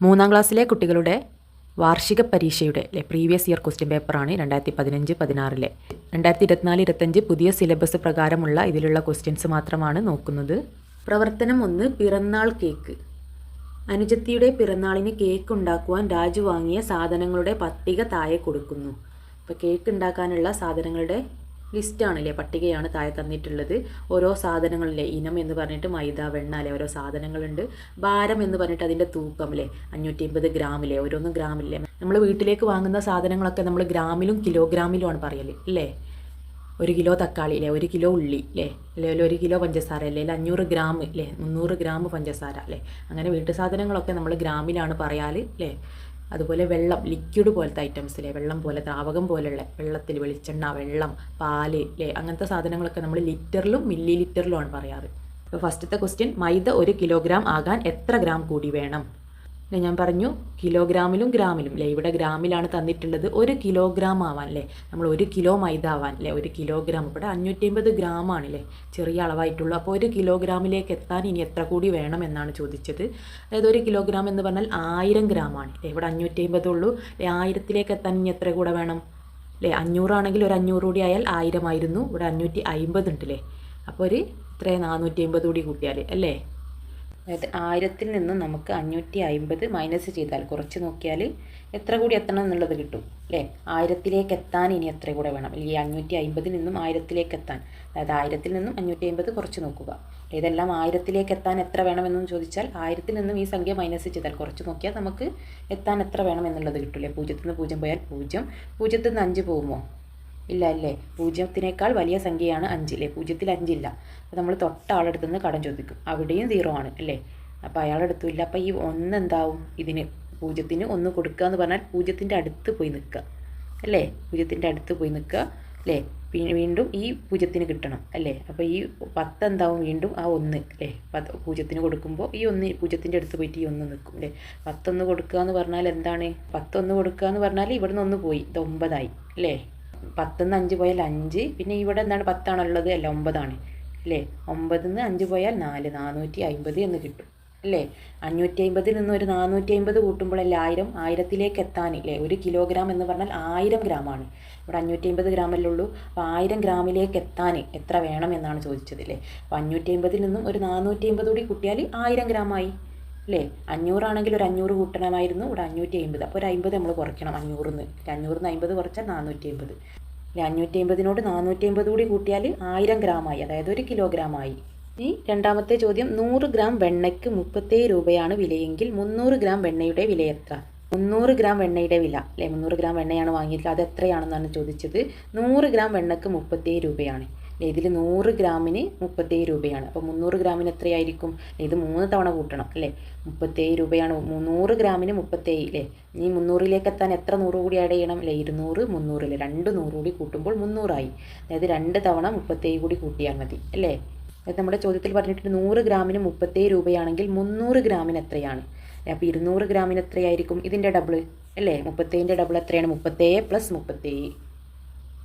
മൂന്നാം ക്ലാസ്സിലെ കുട്ടികളുടെ വാർഷിക പരീക്ഷയുടെ പ്രീവിയസ് ഇയർ ക്വസ്റ്റ്യൻ പേപ്പറാണ് 2015-16 2024-25 പുതിയ സിലബസ് പ്രകാരമുള്ള ഇതിലുള്ള ക്വസ്റ്റ്യൻസ് മാത്രമാണ് നോക്കുന്നത്. പ്രവർത്തനം 1 പിറന്നാൾ കേക്ക്. അനുജത്തിയുടെ പിറന്നാളിന് കേക്ക് ഉണ്ടാക്കുവാൻ രാജു വാങ്ങിയ സാധനങ്ങളുടെ പട്ടിക താഴെ കൊടുക്കുന്നു. അപ്പോൾ കേക്ക് ഉണ്ടാക്കാനുള്ള സാധനങ്ങളുടെ ലിസ്റ്റാണല്ലേ, പട്ടികയാണ് താഴെ തന്നിട്ടുള്ളത്. ഓരോ സാധനങ്ങളിലെ ഇനം എന്ന് പറഞ്ഞിട്ട് മൈദ, വെണ്ണ അല്ലേ, ഓരോ സാധനങ്ങളുണ്ട്. ഭാരം എന്ന് പറഞ്ഞിട്ട് അതിൻ്റെ തൂക്കം അല്ലേ, 550 ഗ്രാമിലെ, ഓരോന്നും ഗ്രാമില്ലേ. നമ്മൾ വീട്ടിലേക്ക് വാങ്ങുന്ന സാധനങ്ങളൊക്കെ നമ്മൾ ഗ്രാമിലും കിലോഗ്രാമിലുമാണ് പറയൽ അല്ലേ. 1 കിലോ തക്കാളി അല്ലേ, 1 കിലോ ഉള്ളി അല്ലേ, അല്ലെങ്കിൽ 1 കിലോ പഞ്ചസാര അല്ലേ, 500 ഗ്രാം അല്ലേ, 300 ഗ്രാം പഞ്ചസാര അല്ലേ. അങ്ങനെ വീട്ടു സാധനങ്ങളൊക്കെ നമ്മൾ ഗ്രാമിലാണ് പറയാൽ അല്ലേ. അതുപോലെ വെള്ളം, ലിക്വിഡ് പോലത്തെ ഐറ്റംസ് അല്ലേ, വെള്ളം പോലെ ദ്രാവകം പോലെയുള്ള വെള്ളത്തിൽ വെളിച്ചെണ്ണ, വെള്ളം, പാല് അല്ലേ, അങ്ങനത്തെ സാധനങ്ങളൊക്കെ നമ്മൾ ലിറ്ററിലും മില്ലി ലിറ്ററിലുമാണ് പറയാറ്. അപ്പോൾ ഫസ്റ്റത്തെ ക്വസ്റ്റ്യൻ, മൈദ 1 കിലോഗ്രാം ആകാൻ എത്ര ഗ്രാം കൂടി വേണം? ഞാൻ പറഞ്ഞു കിലോഗ്രാമിലും ഗ്രാമിലും അല്ലേ, ഇവിടെ ഗ്രാമിലാണ് തന്നിട്ടുള്ളത്. 1 കിലോഗ്രാം ആവാൻ അല്ലേ, നമ്മൾ 1 കിലോ മൈദ ആവാൻ അല്ലേ, 1 കിലോഗ്രാം ഇവിടെ 550 ഗ്രാമാണ് അല്ലേ, ചെറിയ അളവായിട്ടുള്ളൂ. അപ്പോൾ 1 കിലോഗ്രാമിലേക്ക് എത്താൻ ഇനി എത്ര കൂടി വേണം എന്നാണ് ചോദിച്ചത്. അതായത് 1 കിലോഗ്രാം എന്ന് പറഞ്ഞാൽ 1000 ഗ്രാമാണ് അല്ലേ, ഇവിടെ 550 ഉള്ളൂ അല്ലേ. 1000ത്തിലേക്ക് എത്താൻ ഇനി എത്ര കൂടെ വേണം അല്ലേ? 500 ആണെങ്കിൽ ഒരു 500 കൂടി ആയാൽ 1000 ആയിരുന്നു, ഇവിടെ 550 ഉണ്ട് അല്ലേ. അപ്പോൾ ഒരു 450 കൂടി കൂട്ടിയാൽ അല്ലേ. അതായത് 1000-ൽ നിന്നും നമുക്ക് 550 മൈനസ് ചെയ്താൽ കുറച്ച് നോക്കിയാൽ എത്ര കൂടി എത്തണം എന്നുള്ളത് കിട്ടും അല്ലേ. 1000ത്തിലേക്ക് എത്താൻ ഇനി എത്ര കൂടെ വേണം, ഈ 550-ൽ നിന്നും 1000ത്തിലേക്ക് എത്താൻ. അതായത് 1000-ൽ നിന്നും 550 കുറച്ച് നോക്കുക. ഇതെല്ലാം 1000ത്തിലേക്ക് എത്താൻ എത്ര വേണമെന്ന് ചോദിച്ചാൽ 1000-ൽ നിന്നും ഈ സംഖ്യ മൈനസ് ചെയ്താൽ കുറച്ച് നോക്കിയാൽ നമുക്ക് എത്താൻ എത്ര വേണം എന്നുള്ളത് കിട്ടില്ലേ. 0-ൽ നിന്ന് 0 പോയാൽ 0, 0-ൽ നിന്ന് 5 പോകുമോ? ഇല്ല അല്ലേ. 0-ത്തിനേക്കാൾ വലിയ സംഖ്യയാണ് 5 അല്ലേ, 0-ൽ 5 ഇല്ല. അപ്പോൾ നമ്മൾ തൊട്ട ആളെടുത്ത് നിന്ന് കടം ചോദിക്കും, അവിടെയും 0 ആണ് അല്ലേ. അപ്പോൾ അയാളെടുത്തില്ല. അപ്പോൾ ഈ 1 എന്താവും, ഇതിന് 0-ന് 1 കൊടുക്കുക എന്ന് പറഞ്ഞാൽ 0-ത്തിൻ്റെ അടുത്ത് പോയി നിൽക്കുക അല്ലേ, 0-ത്തിൻ്റെ അടുത്ത് പോയി നിൽക്കുക അല്ലേ. വീണ്ടും ഈ 0-ന് കിട്ടണം അല്ലേ. അപ്പോൾ ഈ 10 എന്താവും, വീണ്ടും ആ 1 അല്ലേ, 0-ന് കൊടുക്കുമ്പോൾ ഈ 1 0-ത്തിൻ്റെ അടുത്ത് പോയിട്ട് ഈ 1 നിൽക്കും അല്ലേ. 10 കൊടുക്കുക എന്ന് പറഞ്ഞാൽ എന്താണ്, 10 കൊടുക്കുക എന്ന് പറഞ്ഞാൽ ഇവിടെ നിന്ന് 1 പോയി, ഇത് 9 ആയി അല്ലേ. 10-ന്ന് 5 പോയാൽ 5, പിന്നെ ഇവിടെ എന്താണ് 10 ആണുള്ളത് അല്ല, 9 ആണ് അല്ലേ. 9-ന്ന് 5 പോയാൽ 4, 450 എന്ന് കിട്ടും അല്ലേ. 550-ൽ നിന്ന് ഒരു 450 കൂട്ടുമ്പോഴല്ലേ 1000, 1000ത്തിലേക്ക് എത്താനില്ലേ. 1 കിലോഗ്രാം എന്ന് പറഞ്ഞാൽ 1000 ഗ്രാമാണ്. ഇവിടെ 550 ഗ്രാമല്ലേ ഉള്ളൂ. അപ്പോൾ 1000 ഗ്രാമിലേക്ക് എത്താൻ എത്ര വേണം എന്നാണ് ചോദിച്ചതില്ലേ. അപ്പോൾ 550-ൽ നിന്നും ഒരു 450 കൂടി കൂട്ടിയാൽ 1000 ഗ്രാമായി അല്ലേ. 500 ആണെങ്കിൽ ഒരു 500 കൂട്ടണമായിരുന്നു, ഇവിടെ 550. അപ്പോൾ ഒരു 50 നമ്മൾ കുറയ്ക്കണം 500-ന്ന്. 500-ന്ന് 50 കുറച്ചാൽ 450 അല്ലേ. 550-നോട് 450 കൂടി കൂട്ടിയാൽ 1000 ഗ്രാമായി, അതായത് 1 കിലോഗ്രാമായി. ഇനി രണ്ടാമത്തെ ചോദ്യം, 100 ഗ്രാം വെണ്ണയ്ക്ക് 37 രൂപയാണ് വിലയെങ്കിൽ 300 ഗ്രാം വെണ്ണയുടെ വില എത്ര? 300 ഗ്രാം വെണ്ണയുടെ വില അല്ലേ, 300 ഗ്രാം വെണ്ണയാണ് വാങ്ങിയിട്ടുള്ളത്, അത് എത്രയാണെന്നാണ് ചോദിച്ചത്. 100 ഗ്രാം വെണ്ണയ്ക്ക് 37 രൂപയാണ്. ഇതിൽ 100 ഗ്രാമിന് 37 രൂപയാണ്. അപ്പോൾ 300 ഗ്രാമിന് എത്രയായിരിക്കും? ഇത് 3 തവണ കൂട്ടണം അല്ലേ. 37 രൂപയാണ് 100 ഗ്രാമിന് 37 അല്ലേ. ഇനി 300-ലേക്ക് എത്താൻ എത്ര 100 കൂടി ആഡ് ചെയ്യണം അല്ലേ, 200, 300 അല്ലേ, 2 100 കൂടി കൂട്ടുമ്പോൾ 300 ആയി. അതായത് 2 തവണ 37 കൂടി കൂട്ടിയാൽ മതി അല്ലേ. അതായത് നമ്മുടെ ചോദ്യത്തിൽ പറഞ്ഞിട്ട് 100 ഗ്രാമിന് 37 രൂപയാണെങ്കിൽ 300 ഗ്രാമിന് എത്രയാണ്? അപ്പോൾ 200 ഗ്രാമിന് എത്രയായിരിക്കും? ഇതിൻ്റെ ഡബിൾ അല്ലേ, 37-ൻ്റെ ഡബിൾ എത്രയാണ്? 37 + 37.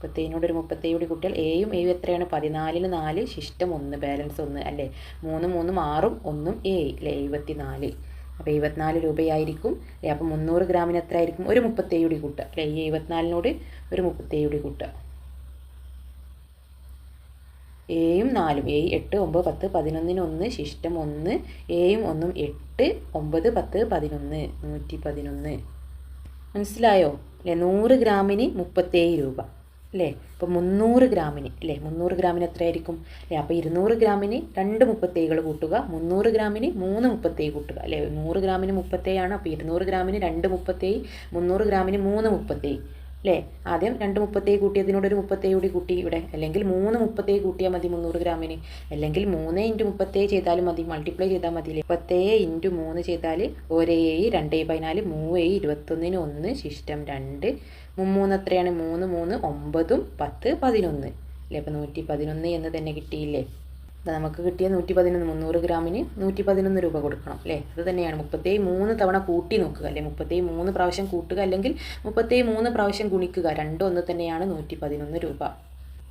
37-നോട് ഒരു 37 കൂടി കൂട്ടിയാൽ എയും എത്രയാണ്? 14-ന് 4, ശിഷ്ടം 1, ബാലൻസ് 1 അല്ലേ. 3 3 6 1 അല്ലേ, 74. അപ്പോൾ 74 രൂപയായിരിക്കും അല്ലേ. അപ്പോൾ 300 ഗ്രാമിന് എത്ര ആയിരിക്കും? ഒരു 37 കൂടി കൂട്ടുക അല്ലേ, ഈ 74-നോട് ഒരു 37 കൂടി കൂട്ടുക. എയും 4ഉം, 8 9 10 11-ന് 1, ശിഷ്ടം 1, എയും 1ഉം 8 9 10 11, 111. മനസ്സിലായോ അല്ലേ. 100 ഗ്രാമിന് 37 രൂപ അല്ലേ. അപ്പോൾ 300 ഗ്രാമിന് അല്ലേ, 300 ഗ്രാമിന് എത്രയായിരിക്കും അല്ലേ. അപ്പോൾ 200 ഗ്രാമിന് 2 37 കൂട്ടുക, 300 ഗ്രാമിന് 3 37 കൂട്ടുക അല്ലേ. 100 ഗ്രാമിന് 37 ആണ്. അപ്പോൾ 200 ഗ്രാമിന് 2 37, 300 ഗ്രാമിന് 3 37 അല്ലേ. ആദ്യം 2 37 കൂട്ടിയതിനോട് ഒരു 37 കൂടി കൂട്ടി ഇവിടെ, അല്ലെങ്കിൽ 3 37 കൂട്ടിയാൽ മതി 300 ഗ്രാമിന്, അല്ലെങ്കിൽ 3 × 37 ചെയ്താലും മതി, മൾട്ടിപ്ലൈ ചെയ്താൽ മതി. 37 × 3 ചെയ്താൽ 1 2 14 3 21-ന് 1, ശിഷ്ടം 2, 3 എത്രയാണ്? 3 3 9 10 11 അല്ലേ. അപ്പോൾ 111 എന്ന് തന്നെ കിട്ടിയില്ലേ. നമുക്ക് കിട്ടിയ 111, 300 ഗ്രാമിന് 111 രൂപ കൊടുക്കണം അല്ലേ. അത് തന്നെയാണ്. 33 തവണ കൂട്ടി നോക്കുക അല്ലേ, 33 പ്രാവശ്യം കൂട്ടുക, അല്ലെങ്കിൽ 33 പ്രാവശ്യം ഗുണിക്കുക, രണ്ടും ഒന്ന് തന്നെയാണ്, 111 രൂപ.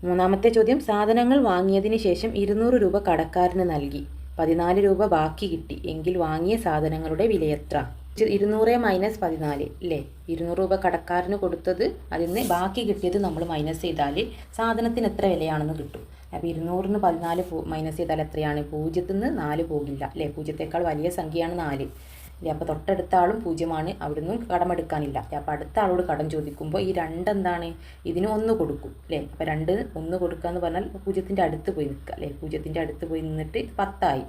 മൂന്നാമത്തെ ചോദ്യം, സാധനങ്ങൾ വാങ്ങിയതിന് ശേഷം 200 രൂപ കടക്കാരന് നൽകി, 14 രൂപ ബാക്കി കിട്ടി എങ്കിൽ വാങ്ങിയ സാധനങ്ങളുടെ വില എത്ര? 200 മൈനസ് 14 അല്ലേ, 200 രൂപ കടക്കാരന് കൊടുത്തത്, അതിൽ നിന്ന് ബാക്കി കിട്ടിയത് നമ്മൾ മൈനസ് ചെയ്താൽ സാധനത്തിന് എത്ര വിലയാണെന്ന് കിട്ടും. അപ്പോൾ 200-ന് 14 മൈനസ് ചെയ്താൽ എത്രയാണ്? 0-ൽ നിന്ന് 4 പോകില്ല അല്ലേ, 0-ത്തേക്കാൾ വലിയ സംഖ്യയാണ് 4 അല്ലേ. അപ്പോൾ തൊട്ടടുത്ത ആളും 0-ആണ്, അവിടുന്ന് കടമെടുക്കാനില്ല. അപ്പോൾ അടുത്ത ആളോട് കടം ചോദിക്കുമ്പോൾ ഈ 2 എന്താണ്, ഇതിന് 1 കൊടുക്കും അല്ലേ. അപ്പോൾ 2 1 കൊടുക്കുക എന്ന് പറഞ്ഞാൽ 0-ൻ്റെ അടുത്ത് പോയി നിൽക്കുക അല്ലേ, 0-ൻ്റെ അടുത്ത് പോയി നിന്നിട്ട് 10 ആയി.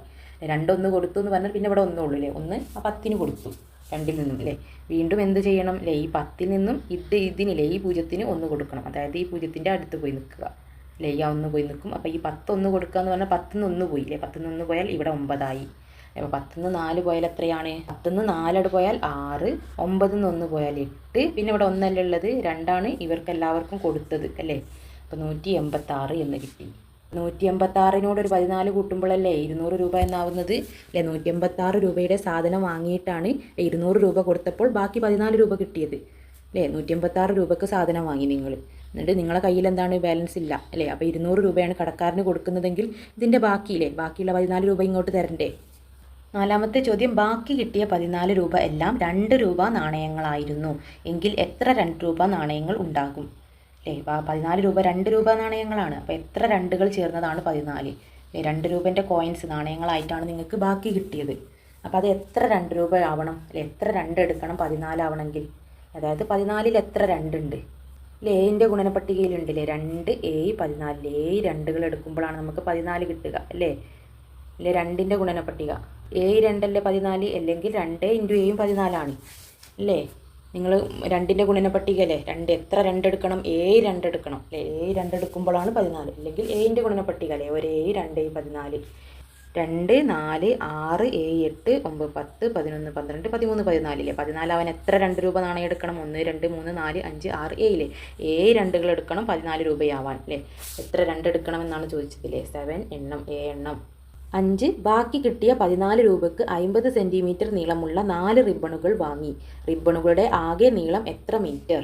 2 1 കൊടുത്തു എന്ന് പറഞ്ഞാൽ പിന്നെ ഇവിടെ 1 ഉള്ളൂ അല്ലേ, 1 ആ 10-ന് കൊടുത്തു 2-ൽ നിന്നും അല്ലേ. വീണ്ടും എന്ത് ചെയ്യണം അല്ലേ, ഈ 10-ൽ നിന്നും ഇതിനില്ലേ ഈ 0-ന് 1 കൊടുക്കണം, അതായത് ഈ 0-ൻ്റെ അടുത്ത് പോയി നിൽക്കുക അല്ലേ, ഈ 1 പോയി നിൽക്കും. അപ്പോൾ ഈ 10 1 കൊടുക്കുക എന്ന് പറഞ്ഞാൽ 10-ന് 1 പോയി അല്ലേ, 10-ന് 1 പോയാൽ ഇവിടെ 9 ആയി. അപ്പോൾ 10-ന് 4 പോയാൽ എത്രയാണ്? 10-ന് 4 പോയാൽ 6, 9-ന് 1 പോയാൽ 8, പിന്നെ ഇവിടെ 1 അല്ലേ ഉള്ളത്, 2 ഇവർക്ക് എല്ലാവർക്കും കൊടുത്തത് അല്ലേ. അപ്പോൾ 186 എന്ന് കിട്ടി. 186-നോട് ഒരു 14 കൂട്ടുമ്പോഴല്ലേ 200 രൂപ എന്നാവുന്നത് അല്ലേ. 186 രൂപയുടെ സാധനം വാങ്ങിയിട്ടാണ് 200 രൂപ കൊടുത്തപ്പോൾ ബാക്കി 14 രൂപ കിട്ടിയത് അല്ലേ. 186 രൂപക്ക് സാധനം വാങ്ങി നിങ്ങൾ, എന്നിട്ട് നിങ്ങളെ കയ്യിൽ എന്താണ്, ബാലൻസ് ഇല്ല അല്ലേ. അപ്പോൾ 200 രൂപയാണ് കടക്കാരന് കൊടുക്കുന്നതെങ്കിൽ ഇതിൻ്റെ ബാക്കിയില്ലേ, ബാക്കിയുള്ള 14 രൂപ ഇങ്ങോട്ട് തരണ്ടേ. 4-മത്തെ ചോദ്യം, ബാക്കി കിട്ടിയ 14 രൂപ എല്ലാം 2 രൂപ നാണയങ്ങളായിരുന്നു എങ്കിൽ എത്ര 2 രൂപ നാണയങ്ങൾ ഉണ്ടാകും അല്ലേ. 14 രൂപ 2 രൂപ നാണയങ്ങളാണ്, അപ്പോൾ എത്ര 2കൾ ചേർന്നതാണ് 14 അല്ലേ. 2 രൂപേൻ്റെ കോയിൻസ് നാണയങ്ങളായിട്ടാണ് നിങ്ങൾക്ക് ബാക്കി കിട്ടിയത്. അപ്പോൾ അത് എത്ര 2 രൂപ ആവണം അല്ലേ, എത്ര 2 എടുക്കണം 14 ആവണമെങ്കിൽ. അതായത് 14-ൽ എത്ര 2 ഉണ്ട് അല്ലേ, ഏൻ്റെ ഗുണനപ്പട്ടികയിലുണ്ടല്ലേ 2 7 14, 7 2കൾ എടുക്കുമ്പോഴാണ് നമുക്ക് 14 കിട്ടുക അല്ലേ. 2-ൻ്റെ ഗുണനപ്പട്ടിക 7 2 അല്ലേ 14, അല്ലെങ്കിൽ 2 × 7 14 അല്ലേ. നിങ്ങൾ 2-ൻ്റെ ഗുണനപ്പട്ടിക അല്ലേ, 2 എത്ര 2 എടുക്കണം, 7 2 എടുക്കണം അല്ലേ, 7 2 എടുക്കുമ്പോഴാണ് 14, അല്ലെങ്കിൽ 7-ൻ്റെ ഗുണനപ്പട്ടിക അല്ലേ, 1 7 2 14, 2 4 6 7 8 9 10 11 12 13 14 അല്ലേ. 14 അവൻ എത്ര 2 രൂപ നാണയം എടുക്കണം, 1 2 3 4 5 6 7 7 2കൾ എടുക്കണം 14 രൂപയാവാൻ അല്ലേ. എത്ര 2 എടുക്കണം എന്നാണ് ചോദിച്ചതില്ലേ, 7 എണ്ണം, എണ്ണം. 5 ബാക്കി കിട്ടിയ 14 രൂപയ്ക്ക് 50 സെൻറ്റിമീറ്റർ നീളമുള്ള 4 റിബണുകൾ വാങ്ങി. റിബണുകളുടെ ആകെ നീളം എത്ര മീറ്റർ?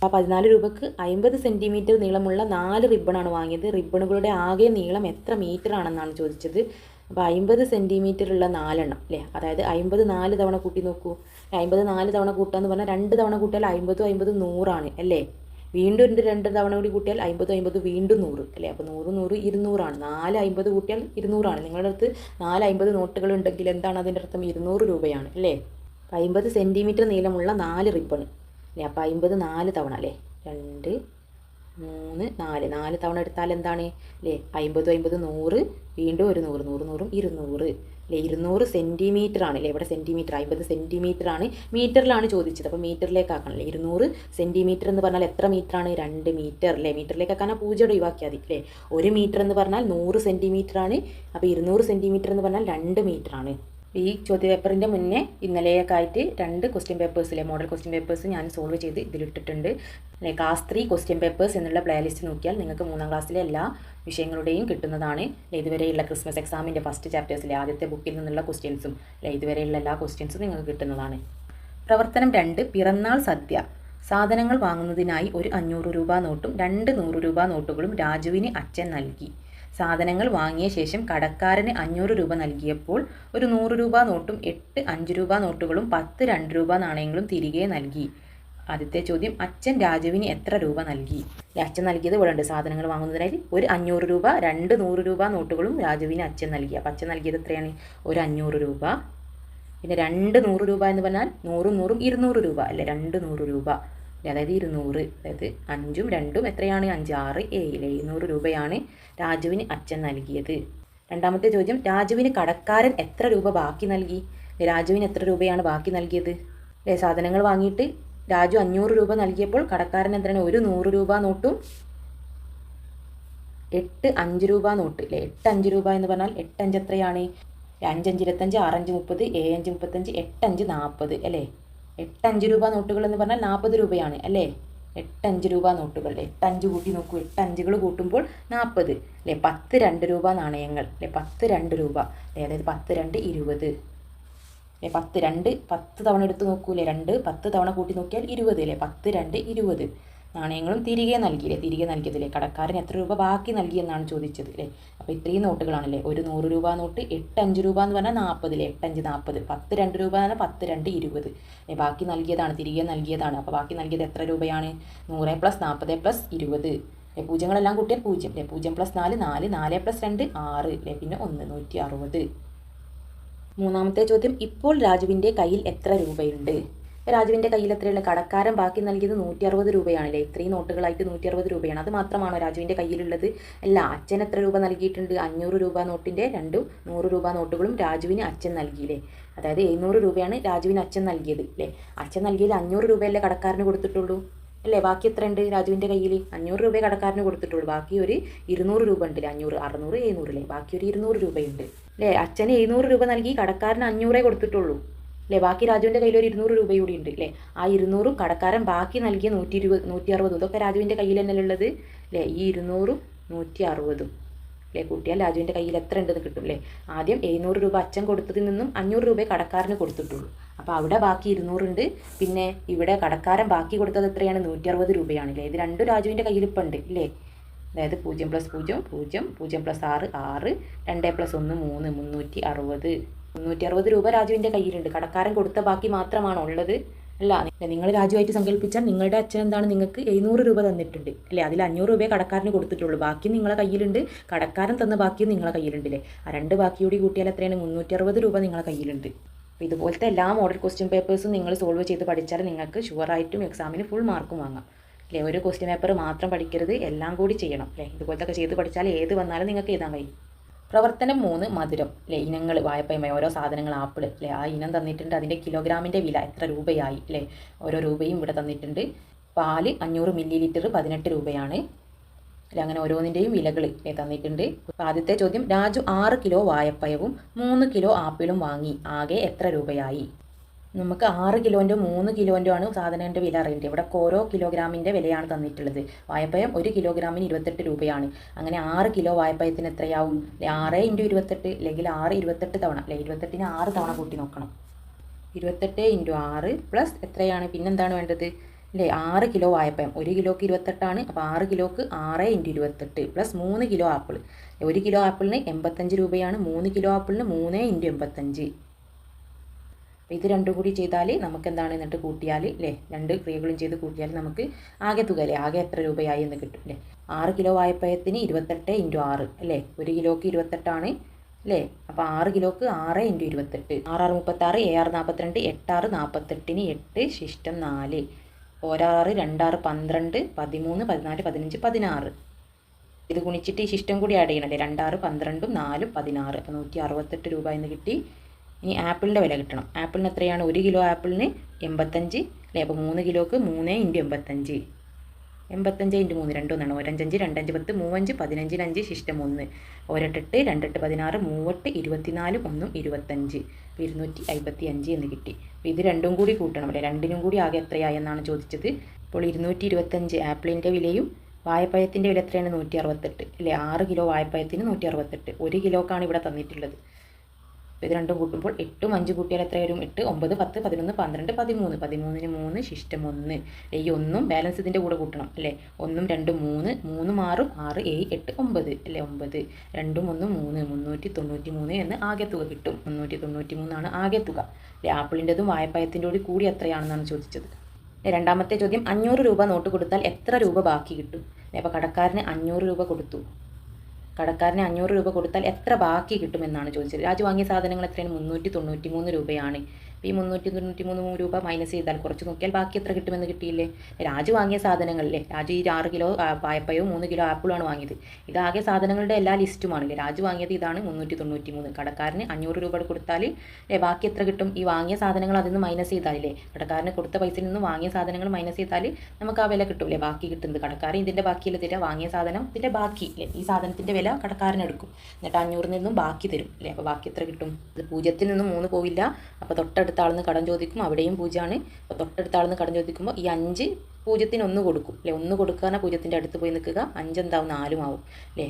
അപ്പോൾ 14 രൂപയ്ക്ക് 50 സെൻറ്റിമീറ്റർ നീളമുള്ള 4 റിബണാണ് വാങ്ങിയത്. റിബണുകളുടെ ആകെ നീളം എത്ര മീറ്റർ ആണെന്നാണ് ചോദിച്ചത്. അപ്പോൾ 50 സെൻറ്റിമീറ്റർ ഉള്ള 4 എണ്ണം അല്ലേ, അതായത് 50 4 തവണ കൂട്ടി നോക്കൂ. 50 4 തവണ കൂട്ടാന്ന് പറഞ്ഞാൽ 2 തവണ കൂട്ടിയാൽ 50 50 100 അല്ലേ. വീണ്ടും 2 തവണ കൂടി കൂട്ടിയാൽ 50 50 വീണ്ടും 100 അല്ലേ. അപ്പോൾ 100 100 200 4 50 കൂട്ടിയാൽ 200 നിങ്ങളുടെ അടുത്ത് 4 50 നോട്ടുകൾ ഉണ്ടെങ്കിൽ എന്താണ് അതിൻ്റെ അർത്ഥം, 200 രൂപയാണ് അല്ലേ. 50 സെൻറ്റിമീറ്റർ നീളമുള്ള 4 റിബൺ അല്ലേ. അപ്പോൾ 50 4 തവണ അല്ലേ, 2 3 4 4 തവണ എടുത്താൽ എന്താണ് അല്ലേ, 50 50 100, വീണ്ടും ഒരു 100 100 100 200 അല്ലേ. 200 സെൻറ്റിമീറ്റർ ആണ് അല്ലേ, ഇവിടെ സെൻറ്റിമീറ്റർ 50 സെൻറ്റിമീറ്റർ ആണ്, മീറ്ററിലാണ് ചോദിച്ചത്. അപ്പോൾ മീറ്ററിലേക്ക് ആക്കണം അല്ലേ. 200 സെൻറ്റിമീറ്റർ എന്ന് പറഞ്ഞാൽ എത്ര മീറ്റർ ആണ്, 2 മീറ്റർ അല്ലേ. മീറ്ററിലേക്ക് ആക്കാൻ 0 ഒഴിവാക്കിയാൽ മതി അല്ലേ. 1 മീറ്റർ എന്ന് പറഞ്ഞാൽ 100 സെൻറ്റിമീറ്റർ ആണ്, അപ്പോൾ 200 സെൻറ്റിമീറ്റർ എന്ന് പറഞ്ഞാൽ 2 മീറ്റർ ആണ്. ഈ ചോദ്യപേപ്പറിൻ്റെ മുന്നേ ഇന്നലെയൊക്കെ ആയിട്ട് 2 ക്വസ്റ്റ്യൻ പേപ്പേഴ്സിലെ മോഡൽ ക്വസ്റ്റ്യൻ പേപ്പേഴ്സ് ഞാൻ സോൾവ് ചെയ്ത് ഇതിലിട്ടിട്ടുണ്ട് അല്ലേ. ക്ലാസ് 3 ക്വസ്റ്റ്യൻ പേപ്പേഴ്സ് എന്നുള്ള പ്ലേലിസ്റ്റ് നോക്കിയാൽ നിങ്ങൾക്ക് 3-ാം ക്ലാസ്സിലെ എല്ലാ വിഷയങ്ങളുടെയും കിട്ടുന്നതാണ്. ഇതുവരെയുള്ള ക്രിസ്മസ് എക്സാമിൻ്റെ ഫസ്റ്റ് ചാപ്റ്റേഴ്സിലെ ആദ്യത്തെ ബുക്കിൽ നിന്നുള്ള ക്വസ്റ്റ്യൻസും ഇതുവരെയുള്ള എല്ലാ ക്വസ്റ്റ്യൻസും നിങ്ങൾക്ക് കിട്ടുന്നതാണ്. പ്രവർത്തനം 2, പിറന്നാൾ സദ്യ. സാധനങ്ങൾ വാങ്ങുന്നതിനായി ഒരു 500 രൂപ നോട്ടും 2 100 രൂപ നോട്ടുകളും രാജുവിന് അച്ഛൻ നൽകി. സാധനങ്ങൾ വാങ്ങിയ ശേഷം കടക്കാരന് 500 രൂപ നൽകിയപ്പോൾ ഒരു 100 രൂപ നോട്ടും 8 5 രൂപ നോട്ടുകളും 10 2 രൂപ നാണയങ്ങളും തിരികെ നൽകി. ആദ്യത്തെ ചോദ്യം, അച്ഛൻ രാജുവിന് എത്ര രൂപ നൽകി? അച്ഛൻ നൽകിയത് ഇവിടെ ഉണ്ട്. സാധനങ്ങൾ വാങ്ങുന്നതിനായി ഒരു 500 രൂപ 2 100 രൂപ നോട്ടുകളും രാജുവിന് അച്ഛൻ നൽകി. അപ്പോൾ അച്ഛൻ നൽകിയത് എത്രയാണ്, ഒരു 500 രൂപ. പിന്നെ 2 100 രൂപ എന്ന് പറഞ്ഞാൽ 100 100 200 രൂപ അല്ലേ, 2 100 രൂപ അതായത് 200, അതായത് 5ഉം 2ഉം എത്രയാണ്, 5 6 7 200 രൂപയാണ് രാജുവിന് അച്ഛൻ നൽകിയത്. രണ്ടാമത്തെ ചോദ്യം, രാജുവിന് കടക്കാരൻ എത്ര രൂപ ബാക്കി നൽകി? രാജുവിന് എത്ര രൂപയാണ് ബാക്കി നൽകിയത് അല്ലേ. സാധനങ്ങൾ വാങ്ങിയിട്ട് രാജു 500 രൂപ നൽകിയപ്പോൾ കടക്കാരൻ എന്താണ്, ഒരു 100 രൂപ നോട്ടും 8 5 രൂപ നോട്ട് അല്ലേ. 8 5 രൂപ എന്ന് പറഞ്ഞാൽ 8 5 എത്രയാണ്, 5 5 25 6 5 30 7 5 35 8 5 40 അല്ലേ. 8 5 രൂപ നോട്ടുകൾ എന്ന് പറഞ്ഞാൽ 40 രൂപയാണ് അല്ലേ. 8 5 രൂപ നോട്ടുകൾ 8 5 കൂട്ടി നോക്കൂ, 8 5കൾ കൂട്ടുമ്പോൾ 40 അല്ലേ. 10 2 രൂപ നാണയങ്ങൾ അല്ലേ, 10 2 രൂപ അല്ലേ, അതായത് 10 2 20 അല്ലേ. 10 2 10 തവണ എടുത്ത് നോക്കൂലേ, 2 10 തവണ കൂട്ടി നോക്കിയാൽ 20 അല്ലേ. 10 2 20 നാണയങ്ങളും തിരികെ നൽകിയില്ലേ, തിരികെ നൽകിയതില്ലേ, കടക്കാരൻ എത്ര രൂപ ബാക്കി നൽകിയെന്നാണ് ചോദിച്ചത് അല്ലേ. അപ്പോൾ ഇത്രയും നോട്ടുകളാണല്ലേ. ഒരു 100 രൂപ നോട്ട് 8 5 രൂപ എന്ന് പറഞ്ഞാൽ 40 അല്ലേ, 8 5 40. 10 2 രൂപ എന്ന് പറഞ്ഞാൽ 10 2 20. ബാക്കി നൽകിയതാണ്, തിരികെ നൽകിയതാണ്. അപ്പോൾ ബാക്കി നൽകിയത് എത്ര രൂപയാണ്? 100 + 40 + 20. പൂജ്യങ്ങളെല്ലാം കൂട്ടിയാൽ 0 അല്ലേ. 0 + 4 4, 4 + 2 6 അല്ലേ, പിന്നെ 1 160. മൂന്നാമത്തെ ചോദ്യം, ഇപ്പോൾ രാജുവിൻ്റെ കയ്യിൽ എത്ര രൂപയുണ്ട്? രാജുവിൻ്റെ കയ്യിൽ എത്രയുള്ള? കടക്കാരൻ ബാക്കി നൽകിയത് 160 രൂപയാണല്ലേ. ഇത്രയും നോട്ടുകളായിട്ട് 160 രൂപയാണ്. അത് മാത്രമാണോ രാജുവിൻ്റെ കയ്യിലുള്ളത്? അല്ല. അച്ഛൻ എത്ര രൂപ നൽകിയിട്ടുണ്ട്? 500 രൂപ നോട്ടിൻ്റെ 2 100 രൂപ നോട്ടുകളും രാജുവിന് അച്ഛൻ നൽകിയില്ലേ. അതായത് 700 രൂപയാണ് രാജുവിന് അച്ഛൻ നൽകിയത് അല്ലേ. അച്ഛൻ നൽകിയത് 500 രൂപയല്ലേ കടക്കാരന് കൊടുത്തിട്ടുള്ളൂ അല്ലേ. ബാക്കി എത്ര ഉണ്ട് രാജുവിൻ്റെ കയ്യിൽ? 500 രൂപയെ കടക്കാരന് കൊടുത്തിട്ടുള്ളൂ. ബാക്കി ഒരു 200 രൂപ ഉണ്ട്. 500 600 700 അല്ലേ. ബാക്കി ഒരു 200 രൂപയുണ്ട് അല്ലേ. അച്ഛന് 700 രൂപ നൽകി, കടക്കാരന് 500 കൊടുത്തിട്ടുള്ളൂ അല്ലേ. ബാക്കി രാജുവിൻ്റെ കയ്യിൽ ഒരു 200 രൂപ കൂടി ഉണ്ട് അല്ലേ. ആ 200 കടക്കാരൻ ബാക്കി നൽകിയ 120 160 ഇതൊക്കെ രാജുവിൻ്റെ കയ്യിൽ തന്നെയല്ലേ ഉള്ളത് അല്ലേ. ഈ 200 160 അല്ലേ കൂട്ടിയാൽ രാജുവിൻ്റെ കയ്യിൽ എത്ര ഉണ്ടെന്ന് കിട്ടും അല്ലേ. ആദ്യം 700 രൂപ അച്ഛൻ കൊടുത്തതിൽ നിന്നും 500 രൂപയെ കടക്കാരന് കൊടുത്തിട്ടുള്ളൂ. അപ്പോൾ അവിടെ ബാക്കി 200 ഉണ്ട്. പിന്നെ ഇവിടെ കടക്കാരൻ ബാക്കി കൊടുത്തത് എത്രയാണ്? 160 രൂപയാണ് അല്ലേ. ഇത് രണ്ടും രാജുവിൻ്റെ കയ്യിൽ ഇപ്പം ഉണ്ട് അല്ലേ. അതായത് 0 + 0 0 0 + 6 6 2 + 1 3 360. 360 രൂപ രാജുവിൻ്റെ കയ്യിലുണ്ട്. കടക്കാരൻ കൊടുത്ത ബാക്കി മാത്രമാണോ ഉള്ളത്? അല്ല. നിങ്ങൾ രാജുവായിട്ട് സങ്കല്പിച്ചാൽ നിങ്ങളുടെ അച്ഛൻ എന്താണ് നിങ്ങൾക്ക് 700 രൂപ തന്നിട്ടുണ്ട് അല്ലേ. അതിൽ 500 രൂപയെ കടക്കാരന് കൊടുത്തിട്ടുള്ളൂ. ബാക്കി നിങ്ങളെ കയ്യിലുണ്ട്. കടക്കാരൻ തന്ന ബാക്കിയും നിങ്ങളെ കയ്യിലുണ്ട് അല്ലേ. ആ 2 ബാക്കിയോടി കൂട്ടിയാൽ എത്രയാണ്? 360 രൂപ നിങ്ങളെ കയ്യിലുണ്ട്. അപ്പോൾ ഇതുപോലത്തെ എല്ലാ മോഡൽ ക്വസ്റ്റ്യൻ പേപ്പേഴ്സും നിങ്ങൾ സോൾവ് ചെയ്ത് പഠിച്ചാൽ നിങ്ങൾക്ക് ഷുവറായിട്ടും എക്സാമിന് ഫുൾ മാർക്കും വാങ്ങാം അല്ലേ. ഒരു ക്വസ്റ്റ്യൻ പേപ്പർ മാത്രം പഠിക്കരുത്, എല്ലാം കൂടി ചെയ്യണം അല്ലേ. ഇതുപോലത്തെ ഒക്കെ ചെയ്ത് പഠിച്ചാൽ ഏത് വന്നാലും നിങ്ങൾക്ക് എഴുതാൻ കഴിയും. പ്രവർത്തനം 3 മധുരം അല്ലേ. ഇനങ്ങൾ വായ്പയുമായി ഓരോ സാധനങ്ങൾ ആപ്പിൾ അല്ലേ. ആ ഇനം തന്നിട്ടുണ്ട്. അതിൻ്റെ കിലോഗ്രാമിൻ്റെ വില എത്ര രൂപയായി അല്ലേ. ഓരോ രൂപയും ഇവിടെ തന്നിട്ടുണ്ട്. പാല് 500 ml 18 രൂപയാണ് അല്ലെ. അങ്ങനെ ഓരോന്നിൻ്റെയും വിലകൾ തന്നിട്ടുണ്ട്. അപ്പോൾ ആദ്യത്തെ ചോദ്യം, രാജു 6 കിലോ വാഴപ്പഴവും 3 കിലോ ആപ്പിളും വാങ്ങി. ആകെ എത്ര രൂപയായി? നമുക്ക് 6 കിലോൻ്റെ 3 കിലോൻ്റെ ആണ് സാധനത്തിൻ്റെ വില അറിയേണ്ടത്. ഇവിടെ ഓരോ കിലോഗ്രാമിൻ്റെ വിലയാണ് തന്നിട്ടുള്ളത്. വാഴപ്പഴം 1 കിലോഗ്രാമിന് 28 രൂപയാണ്. അങ്ങനെ 6 കിലോ വാഴപ്പഴത്തിന് എത്രയാവും? 6 × 28 അല്ലെങ്കിൽ 6 28 തവണ അല്ലേ. 28ന് 6 തവണ കൂട്ടി നോക്കണം. 28 × 6 പ്ലസ് എത്രയാണ്? പിന്നെന്താണ് വേണ്ടത് അല്ലേ. 6 കിലോ വാഴപ്പഴം, 1 കിലോക്ക് 28 ആണ്. അപ്പോൾ 6 കിലോക്ക് 6 × 28 പ്ലസ് 3 കിലോ ആപ്പിൾ. 1 കിലോ ആപ്പിളിന് 85 രൂപയാണ്. 3 കിലോ ആപ്പിളിന് 3 × 85. അപ്പോൾ ഇത് രണ്ടും കൂടി ചെയ്താൽ നമുക്ക് എന്താണ്? എന്നിട്ട് കൂട്ടിയാൽ അല്ലേ, 2 ക്രിയകളും ചെയ്ത് കൂട്ടിയാൽ നമുക്ക് ആകെ തുക അല്ലേ, ആകെ എത്ര രൂപയായി എന്ന് കിട്ടും അല്ലേ. 6 കിലോ വാഴപ്പഴത്തിന് 28 × 6 അല്ലേ. 1 കിലോക്ക് 28 ആണ് അല്ലേ. അപ്പോൾ 6 കിലോക്ക് 6 × 28. 6 6 36, 7 6 42, 8 6 48ന് 8 ശിഷ്ടം 4. 1 6 2 6 12, 13 14 15 16. ഇത് ഗുണിച്ചിട്ട് ഈ ശിഷ്ടം കൂടി ആഡ് ചെയ്യണമല്ലേ. 2 6 12 4 16. അപ്പോൾ 168 രൂപ എന്ന് കിട്ടി. ഇനി ആപ്പിളിൻ്റെ വില കിട്ടണം. ആപ്പിളിന് എത്രയാണ്? 1 കിലോ ആപ്പിളിന് 85 അല്ലേ. അപ്പോൾ 3 കിലോക്ക് 3 × 85. 85 × 3 2 1 5 2 5 10 3 5 15 5 ശിഷ്ടം 1. 1 8 2 8 16 3 8 24 1 25. 255 എന്ന് കിട്ടി. അപ്പോൾ ഇത് രണ്ടും കൂടി കൂട്ടണം അല്ലേ. രണ്ടിനും കൂടി ആകെ എത്രയായി എന്നാണ് ചോദിച്ചത്. അപ്പോൾ 225 ആപ്പിളിൻ്റെ വിലയും വാഴപ്പഴത്തിൻ്റെ വില എത്രയാണ്? 168 അല്ലേ. 6 കിലോ വാഴപ്പഴത്തിന് 168. 1 കിലോക്കാണ് ഇവിടെ തന്നിട്ടുള്ളത്. ഇത് രണ്ടും കൂട്ടുമ്പോൾ 8 5 കൂട്ടിയാൽ എത്ര വരും? 8 9 10 11 12 13. 13ന് 3 ശിഷ്ടം 1. ഈ 1 ബാലൻസ് ഇതിൻ്റെ കൂടെ കൂട്ടണം അല്ലേ. 1 2 3 3 6 6 7 8 9 അല്ലേ. 9 2 1 3 393 എന്ന് ആകെ തുക കിട്ടും. 393 ആണ് ആകെ തുക അല്ലേ. ആപ്പിളിൻ്റെതും വാഴപ്പഴത്തിൻ്റെയും കൂടി എത്രയാണെന്നാണ് ചോദിച്ചത്. രണ്ടാമത്തെ ചോദ്യം, 500 രൂപ നോട്ട് കൊടുത്താൽ എത്ര രൂപ ബാക്കി കിട്ടും? അപ്പോൾ കടക്കാരന് 500 രൂപ കൊടുത്തു. കടക്കാരന് 500 രൂപ കൊടുത്താൽ എത്ര ബാക്കി കിട്ടുമെന്നാണ് ചോദിച്ചത്. രാജു വാങ്ങിയ സാധനങ്ങൾ എത്രയാണ്? 393 രൂപയാണ്. അപ്പോൾ ഈ 393 രൂപ മൈനസ് ചെയ്താൽ കുറച്ച് നോക്കിയാൽ ബാക്കി എത്ര കിട്ടുമെന്ന് കിട്ടിയില്ലേ. രാജു വാങ്ങിയ സാധനങ്ങളില്ലേ, രാജു ഈ 6 കിലോ വാഴപ്പഴവും 3 കിലോ ആപ്പിളുമാണ് വാങ്ങിയത്. ഇതാകെ സാധനങ്ങളുടെ എല്ലാ ലിസ്റ്റുമാണല്ലേ. രാജു വാങ്ങിയത് ഇതാണ് 393. കടക്കാരന് 500 രൂപ കൊടുത്താൽ ബാക്കി എത്ര കിട്ടും? ഈ വാങ്ങിയ സാധനങ്ങൾ അതിൽ നിന്ന് മൈനസ് ചെയ്താലേ, കടക്കാരന് കൊടുത്ത പൈസയിൽ നിന്ന് വാങ്ങിയ സാധനങ്ങൾ മൈനസ് ചെയ്താൽ നമുക്ക് ആ വില കിട്ടുമല്ലേ, ബാക്കി കിട്ടുന്നത്. കടക്കാരൻ ഇതിൻ്റെ ബാക്കിയല്ല തരിക, വാങ്ങിയ സാധനം ഇതിൻ്റെ ബാക്കി അല്ലേ, ഈ സാധനത്തിൻ്റെ വില കടക്കാരനെടുക്കും. എന്നിട്ട് 500 നിന്നും ബാക്കി തരും അല്ലേ. അപ്പോൾ ബാക്കി എത്ര കിട്ടും? ഇത് 0ത്തിൽ നിന്നും 3 പോവില്ല. അപ്പോൾ തൊട്ടടുത്ത ആളിന്ന് കടം ചോദിക്കും, അവിടെയും 0ആണ്. അപ്പോൾ തൊട്ടടുത്ത ആളിന്ന് കടം ചോദിക്കുമ്പോൾ ഈ 5 0ന് 1 കൊടുക്കും അല്ലേ. 1 കൊടുക്കാതെ 0ൻ്റെ അടുത്ത് പോയി നിൽക്കുക. 5 എന്താവും? 4 ആവും അല്ലേ.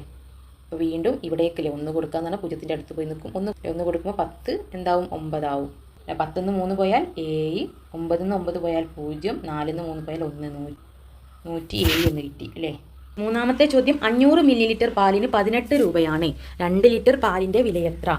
അപ്പോൾ വീണ്ടും ഇവിടേക്കല്ലേ 1 കൊടുക്കാന്ന് പറഞ്ഞാൽ 0ൻ്റെ അടുത്ത് പോയി നിൽക്കും. 1 കൊടുക്കുമ്പോൾ 10 എന്താവും? 9 ആവും. 10ന്ന് 3 പോയാൽ 7, 9ന്ന് 9 പോയാൽ 0, 4ന്ന് 3 പോയാൽ 1. 107 എന്ന് കിട്ടി അല്ലേ. മൂന്നാമത്തെ ചോദ്യം 500 മില്ലി ലിറ്റർ പാലിന് 18 രൂപയാണ്. 2 ലിറ്റർ പാലിൻ്റെ വില എത്ര?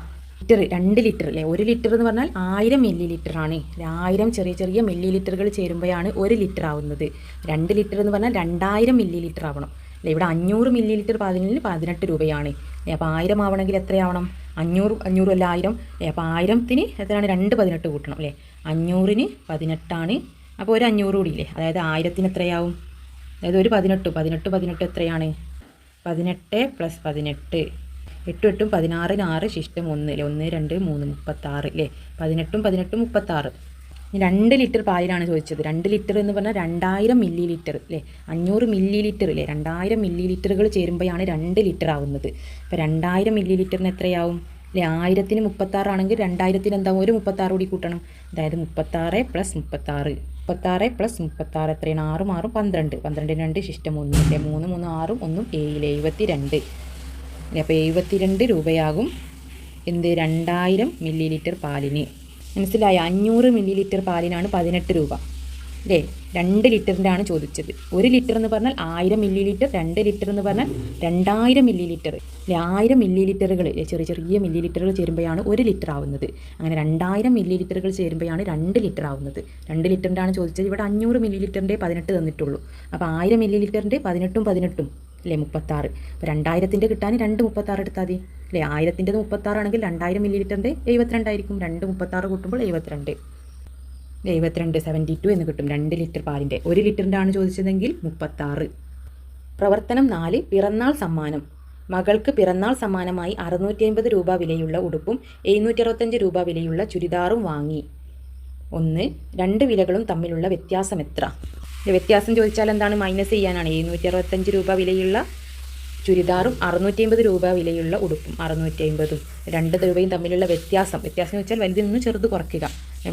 2 ലിറ്റർ അല്ലേ. 1 ലിറ്റർ എന്ന് പറഞ്ഞാൽ 1000 മില്ലി ലിറ്റർ ആണ്. 1000 ചെറിയ ചെറിയ മില്ലി ലിറ്ററുകൾ ചേരുമ്പോഴാണ് 1 ലിറ്റർ ആവുന്നത്. 2 ലിറ്റർ എന്ന് പറഞ്ഞാൽ 2000 മില്ലി ലിറ്റർ ആവണം അല്ലേ. ഇവിടെ 500 മില്ലി ലിറ്റർ പാലിന് 18 രൂപയാണ്. അപ്പോൾ 1000 ആവണമെങ്കിൽ എത്രയാവണം? 500 അല്ല 1000 അല്ലേ. അപ്പോൾ 1000ത്തിന് എത്രയാണ്? 2 18 കൂട്ടണം അല്ലേ. 500ന് 18 അപ്പോൾ ഒരു 500 കൂടി ഇല്ലേ. അതായത് 1000ത്തിന് എത്രയാവും? അതായത് ഒരു 18 എത്രയാണ്? 18 + 18 8 8 16 6 ശിഷ്ടം 1 അല്ലേ. 1 2 3 36 അല്ലേ. 18 36. 2 ലിറ്റർ പാലിനാണ് ചോദിച്ചത്. 2 ലിറ്റർ എന്ന് പറഞ്ഞാൽ 2000 മില്ലി ലിറ്റർ അല്ലേ. 500 മില്ലി ലിറ്റർ അല്ലേ. 2000 മില്ലി ലിറ്ററുകൾ ചേരുമ്പോഴാണ് 2 ലിറ്റർ ആവുന്നത്. അപ്പോൾ 2000 മില്ലി ലിറ്ററിന് എത്രയാവും അല്ലേ. 1000ന് 36 ആണെങ്കിൽ 2000ന് എന്താവും? ഒരു 36 കൂടി കൂട്ടണം. അതായത് 36 + 36 എത്രയാണ്? 6 6 12 12 2 ശിഷ്ടം 1 അല്ലേ. 3 3 6 1 7 72 അല്ലേ. അപ്പോൾ 72 രൂപയാകും എന്ത്? 2000 മില്ലി ലിറ്റർ പാലിന്. മനസ്സിലായ? 500 മില്ലി ലിറ്റർ പാലിനാണ് 18 രൂപ അല്ലേ. 2 ലിറ്ററിൻ്റെ ആണ് ചോദിച്ചത്. 1 ലിറ്റർ എന്ന് പറഞ്ഞാൽ 1000 മില്ലി ലിറ്റർ. 2 ലിറ്റർ എന്ന് പറഞ്ഞാൽ 2000 മില്ലി ലിറ്റർ അല്ലേ. 1000 മില്ലി ലിറ്ററുകൾ ചെറിയ ചെറിയ മില്ലി ലിറ്ററുകൾ ചേരുമ്പോഴാണ് 1 ലിറ്റർ ആവുന്നത്. അങ്ങനെ 2000 മില്ലി ലിറ്ററുകൾ ചേരുമ്പോഴാണ് 2 ലിറ്റർ ആവുന്നത്. 2 ലിറ്ററിൻ്റെ ആണ് ചോദിച്ചത്. ഇവിടെ 500 മില്ലി ലിറ്ററിൻ്റെ 18 തന്നിട്ടുള്ളൂ. അപ്പോൾ 1000 മില്ലി ലിറ്ററിൻ്റെ 18 അല്ലേ 36. അപ്പോൾ 2000ൻ്റെ കിട്ടാൻ 2 36 എടുത്താൽ മതി അല്ലേ. 1000ൻ്റെത് 36 ആണെങ്കിൽ 2000 മില്ലി ലിറ്ററിൻ്റെ 72 ആയിരിക്കും. 2 36 കൂട്ടുമ്പോൾ 72 72 എന്ന് കിട്ടും. 2 ലിറ്റർ പാലിൻ്റെ. 1 ലിറ്ററിൻ്റെ ആണ് ചോദിച്ചതെങ്കിൽ 36. പ്രവർത്തനം 4 പിറന്നാൾ സമ്മാനം. മകൾക്ക് പിറന്നാൾ സമ്മാനമായി 650 രൂപ വിലയുള്ള ഉടുപ്പും 765 രൂപ വിലയുള്ള ചുരിദാറും വാങ്ങി. 1. 2 വിലകളും തമ്മിലുള്ള വ്യത്യാസം എത്ര? വ്യത്യാസം ചോദിച്ചാൽ എന്താണ്? മൈനസ് ചെയ്യാനാണ്. 765 രൂപ വിലയുള്ള ചുരിദാറും 650 രൂപ വിലയുള്ള ഉടുപ്പും 650 2 രൂപയും തമ്മിലുള്ള വ്യത്യാസം വെച്ചാൽ വലുതിൽ നിന്ന് ചെറുത് കുറയ്ക്കുക,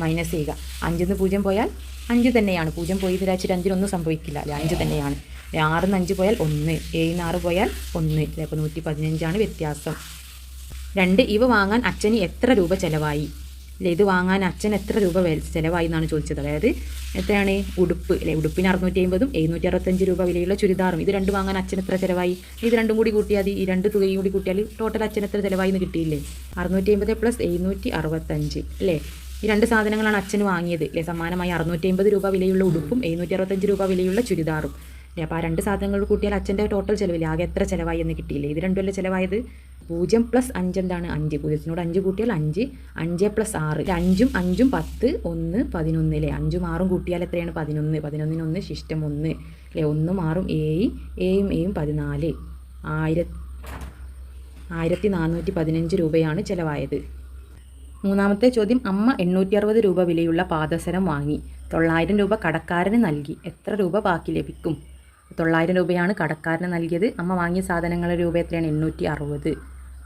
മൈനസ് ചെയ്യുക. 5 0 പോയാൽ 5 തന്നെയാണ്. 0 പോയി വിചാരിച്ചിട്ട് 5 സംഭവിക്കില്ല അല്ലേ. 5 തന്നെയാണ്. 6 5 പോയാൽ 1, 7 6 പോയാൽ 1 അല്ലേ. അപ്പോൾ 115 വ്യത്യാസം. 2. ഇവ വാങ്ങാൻ അച്ഛന് എത്ര രൂപ ചിലവായി? അല്ലേ. ഇത് വാങ്ങാൻ അച്ഛൻ എത്ര രൂപ ചിലവായി എന്നാണ് ചോദിച്ചത്. അതായത് എത്രയാണ്? ഉടുപ്പ് അല്ലേ. ഉടുപ്പിന് 650 765 രൂപ വിലയുള്ള ചുരിദാറും. ഇത് 2 വാങ്ങാൻ അച്ഛൻ എത്ര ചിലവായി? ഇത് 2 കൂടി കൂട്ടിയാൽ ഈ 2 തുകയും കൂടി കൂട്ടിയാൽ ടോട്ടൽ അച്ഛൻ എത്ര ചിലവായി എന്ന് കിട്ടിയില്ലേ. 650 + 765 അല്ലേ. ഈ 2 സാധനങ്ങളാണ് അച്ഛന് വാങ്ങിയത് അല്ലേ. സമ്മാനമായി 650 രൂപ വിലയുള്ള ഉടുപ്പും 765 രൂപ വിലയുള്ള ചുരിദാറും അല്ലേ. അപ്പോൾ ആ 2 സാധനങ്ങൾ കൂട്ടിയാൽ അച്ഛൻ്റെ ടോട്ടൽ ചിലവില്ല. ആകെ എത്ര ചിലവായി എന്ന് കിട്ടിയില്ലേ. ഇത് 2 അല്ലേ ചിലവായത്. 0 + 5 എന്താണ്? 5. 0-നോട് 5 കൂട്ടിയാൽ 5. 5 + 6 5 5 10 1 11 അല്ലേ. 5 6 കൂട്ടിയാൽ എത്രയാണ്? 11. 11ന് 1 ശിഷ്ടം 1 അല്ലേ. 1 6 7 7 14 1415 രൂപയാണ് ചിലവായത്. മൂന്നാമത്തെ ചോദ്യം. അമ്മ 860 രൂപ വിലയുള്ള പാദസരം വാങ്ങി. 900 രൂപ കടക്കാരന് നൽകി. എത്ര രൂപ ബാക്കി ലഭിക്കും? 900 രൂപയാണ് കടക്കാരന് നൽകിയത്. അമ്മ വാങ്ങിയ സാധനങ്ങളുടെ രൂപ എത്രയാണ്? 860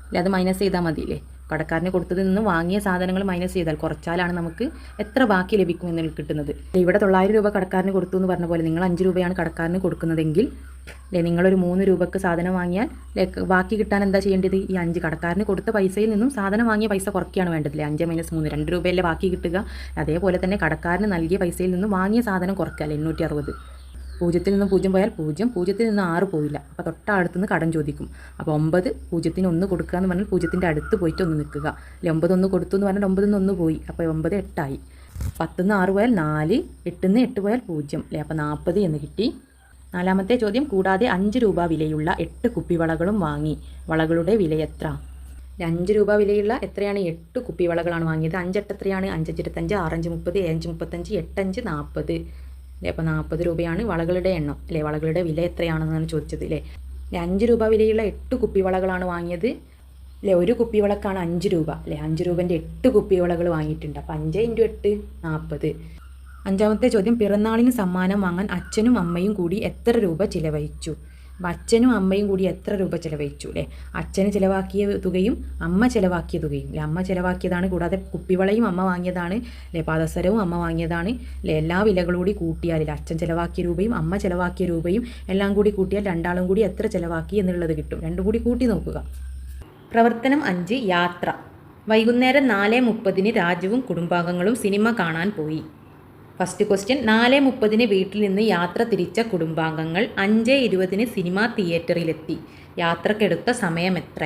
അല്ലേ. അത് മൈനസ് ചെയ്താൽ മതിയില്ലേ. കടക്കാരന് കൊടുത്തതിൽ നിന്ന് വാങ്ങിയ സാധനങ്ങൾ മൈനസ് ചെയ്താൽ കുറച്ചാലാണ് നമുക്ക് എത്ര ബാക്കി ലഭിക്കും എന്ന് കിട്ടുന്നത്. ഇവിടെ 900 രൂപ കടക്കാരന് കൊടുത്തു എന്ന് പറഞ്ഞ പോലെ നിങ്ങൾ 5 രൂപയാണ് കടക്കാരന് കൊടുക്കുന്നതെങ്കിൽ അല്ലേ, നിങ്ങളൊരു 3 രൂപയ്ക്ക് സാധനം വാങ്ങിയാൽ ബാക്കി കിട്ടാൻ എന്താ ചെയ്യേണ്ടത്? ഈ 5 കടക്കാരന് കൊടുത്ത പൈസയിൽ നിന്നും സാധനം വാങ്ങിയ പൈസ കുറയ്ക്കുകയാണ് വേണ്ടതില്ലേ. 5 - 3 2 രൂപയല്ലേ ബാക്കി കിട്ടുക. അതേപോലെ തന്നെ കടക്കാരന് നൽകിയ പൈസയിൽ നിന്നും വാങ്ങിയ സാധനം കുറയ്ക്കുക അല്ലേ. 860. 0-ൽ നിന്ന് 0 പോയാൽ 0, 0-ൽ നിന്ന് 6 പോയില്ല. അപ്പോൾ തൊട്ടടുത്തുനിന്ന് കടം ചോദിക്കും. അപ്പോൾ 9 0-ന് 1 കൊടുക്കുക എന്ന് പറഞ്ഞാൽ 0-ൻ്റെ അടുത്ത് പോയിട്ട് 1 നിൽക്കുക അല്ലേ. 9 1 കൊടുത്തു എന്ന് പറഞ്ഞാൽ 9-ന് 1 പോയി. അപ്പോൾ 9 8 ആയി. 10-ന് 6 പോയാൽ 4, 8-ന് 8 പോയാൽ 0 അല്ലേ. അപ്പോൾ 40 എന്ന് കിട്ടി. നാലാമത്തെ ചോദ്യം. കൂടാതെ 5 രൂപ വിലയുള്ള 8 കുപ്പിവളകളും വാങ്ങി. വളകളുടെ വില എത്ര? 5 രൂപ വിലയുള്ള എത്രയാണ്? 8 കുപ്പിവളകളാണ് വാങ്ങിയത്. 5 8 എത്രയാണ്? 5 5 25 6 5 30 7 5 35 8 5 40 അല്ലേ. അപ്പോൾ 40 രൂപയാണ് വളകളുടെ എണ്ണം അല്ലേ. വളകളുടെ വില എത്രയാണെന്നാണ് ചോദിച്ചത് അല്ലേ. 5 രൂപ വിലയുള്ള 8 കുപ്പിവളകളാണ് വാങ്ങിയത് അല്ലേ. ഒരു കുപ്പിവളക്കാണ് 5 രൂപ അല്ലേ. 5 രൂപൻ്റെ 8 കുപ്പിവളകൾ വാങ്ങിയിട്ടുണ്ട്. അപ്പോൾ 5 × 8 40. അഞ്ചാമത്തെ ചോദ്യം. പിറന്നാളിന് സമ്മാനം വാങ്ങാൻ അച്ഛനും അമ്മയും കൂടി എത്ര രൂപ ചിലവഴിച്ചു? അപ്പം അച്ഛനും അമ്മയും കൂടി എത്ര രൂപ ചിലവഴിച്ചു അല്ലേ. അച്ഛന് ചിലവാക്കിയ തുകയും അമ്മ ചിലവാക്കിയ തുകയും അല്ലേ. അമ്മ ചിലവാക്കിയതാണ്. കൂടാതെ കുപ്പിവളയും അമ്മ വാങ്ങിയതാണ് അല്ലേ. പാദസരവും അമ്മ വാങ്ങിയതാണ് അല്ലേ. എല്ലാ വിലകളും കൂടി കൂട്ടിയാൽ അച്ഛൻ ചിലവാക്കിയ രൂപയും അമ്മ ചിലവാക്കിയ രൂപയും എല്ലാം കൂടി കൂട്ടിയാൽ രണ്ടാളും കൂടി എത്ര ചിലവാക്കി എന്നുള്ളത് കിട്ടും. രണ്ടും കൂടി കൂട്ടി നോക്കുക. പ്രവർത്തനം 5 യാത്ര. വൈകുന്നേരം 4:30 രാജുവും കുടുംബാംഗങ്ങളും സിനിമ കാണാൻ പോയി. ഫസ്റ്റ് ക്വസ്റ്റ്യൻ 4:30 വീട്ടിൽ നിന്ന് യാത്ര തിരിച്ച കുടുംബാംഗങ്ങൾ 5:20 സിനിമാ തിയേറ്ററിലെത്തി. യാത്രക്കെടുത്ത സമയം എത്ര?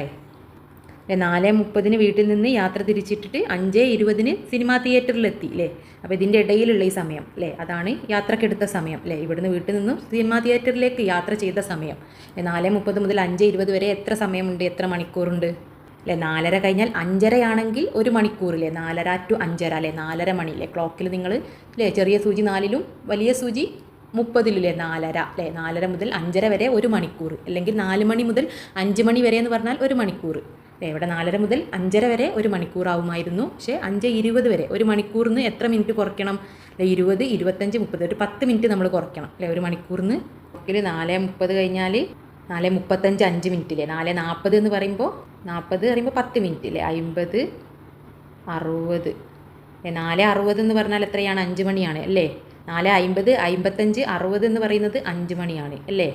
4:30 വീട്ടിൽ നിന്ന് യാത്ര തിരിച്ചിട്ടിട്ട് 5:20 സിനിമാ തിയേറ്ററിലെത്തി അല്ലേ. അപ്പോൾ ഇതിൻ്റെ ഇടയിലുള്ള ഈ സമയം അല്ലേ, അതാണ് യാത്രക്കെടുത്ത സമയം അല്ലേ. ഇവിടുന്ന് വീട്ടിൽ നിന്നും സിനിമാ തിയേറ്ററിലേക്ക് യാത്ര ചെയ്ത സമയം 4:30 മുതൽ 5:20 വരെ എത്ര സമയമുണ്ട്, എത്ര മണിക്കൂറുണ്ട് അല്ലേ. 4:30 കഴിഞ്ഞാൽ 5:30 ആണെങ്കിൽ 1 മണിക്കൂറില്ലേ. 4:30 to 5:30 അല്ലേ, 4:30 മണി അല്ലേ. ക്ലോക്കിൽ നിങ്ങൾ അല്ലേ ചെറിയ സൂചി 4-ലും വലിയ സൂചി 30-ലുമില്ലേ 4:30 അല്ലേ. 4:30 മുതൽ 5:30 വരെ 1 മണിക്കൂർ, അല്ലെങ്കിൽ 4 മണി മുതൽ 5 മണി വരെ എന്ന് പറഞ്ഞാൽ 1 മണിക്കൂർ അല്ലേ. ഇവിടെ 4:30 മുതൽ 5:30 വരെ 1 മണിക്കൂർ ആവുമായിരുന്നു. പക്ഷേ 5:20 വരെ 1 മണിക്കൂറിന് എത്ര മിനിറ്റ് കുറയ്ക്കണം അല്ലേ? 20, 25, 30 ഒരു 10 മിനിറ്റ് നമ്മൾ കുറയ്ക്കണം അല്ലേ 1 മണിക്കൂറിന്. 4:30 കഴിഞ്ഞാൽ 4:35 5 മിനിറ്റില്ലേ. 4:40 എന്ന് പറയുമ്പോൾ 10 മിനിറ്റ് അല്ലേ. 50, 60 4:60 എന്ന് പറഞ്ഞാൽ എത്രയാണ്? 5 മണിയാണ് അല്ലേ. 4:50, 55, 60 എന്ന് പറയുന്നത് 5 മണിയാണ് അല്ലേ.